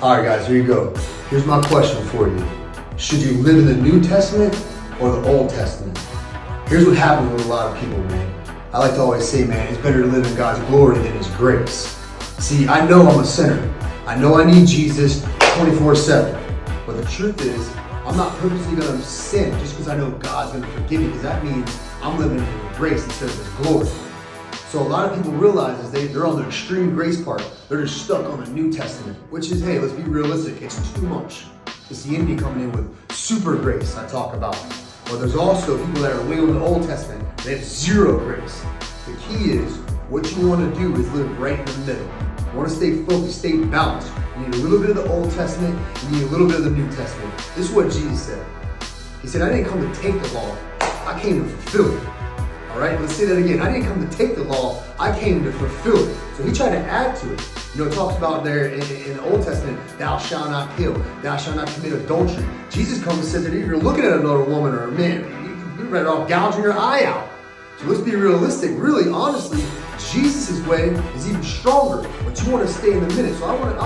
All right, guys, here you go. Here's my question for you. Should you live in the New Testament or the Old Testament? Here's what happens with a lot of people, man. I like to always say, man, it's better to live in God's glory than His grace. See, I know I'm a sinner. I know I need Jesus 24/7. But the truth is, I'm not purposely going to sin just because I know God's going to forgive me, because that means I'm living in His grace instead of His glory. So a lot of people realize is they're on the extreme grace part. They're just stuck on the New Testament, which is, hey, let's be realistic. It's too much. It's the enemy coming in with super grace I talk about. But there's also people that are way on the Old Testament. They have zero grace. The key is, what you want to do is live right in the middle. You want to stay focused, stay balanced. You need a little bit of the Old Testament, you need a little bit of the New Testament. This is what Jesus said. He said, I didn't come to take the law, I came to fulfill it. All right, let's say that again. I didn't come to take the law, I came to fulfill it. So he tried to add to it. You know, it talks about there in the Old Testament, thou shalt not kill, thou shalt not commit adultery. Jesus comes and says that if you're looking at another woman or a man, you're better off gouging your eye out. So let's be realistic. Really, honestly, Jesus' way is even stronger, but you want to stay in the middle. So I want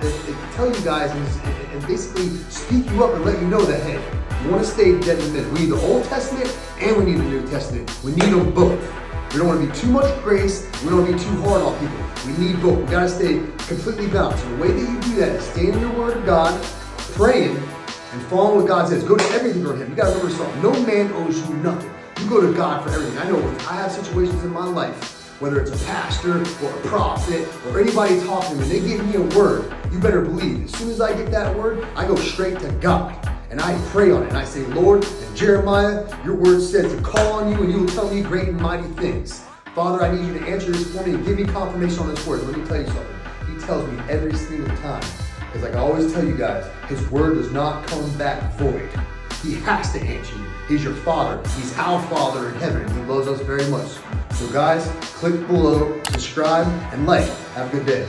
to tell you guys and basically speak you up and let you know that, hey, you want to stay dead in the middle. We need the Old Testament and we need the New Testament. We need them both. We don't want to be too much grace. We don't want to be too hard on people. We need both. We got to stay completely balanced. And the way that you do that is stay in your Word of God, praying, and following what God says. Go to everything for Him. You got to remember something. No man owes you nothing. You go to God for everything. I know I have situations in my life, whether it's a pastor or a prophet or anybody talking to me, they give me a word. You better believe, as soon as I get that word, I go straight to God. And I pray on it, and I say, Lord, in Jeremiah, your word says to call on you, and you will tell me great and mighty things. Father, I need you to answer this for me and give me confirmation on this word. Let me tell you something. He tells me every single time. Because like I always tell you guys, His word does not come back void. He has to answer you. He's your Father. He's our Father in heaven, and He loves us very much. So guys, click below, subscribe, and like. Have a good day.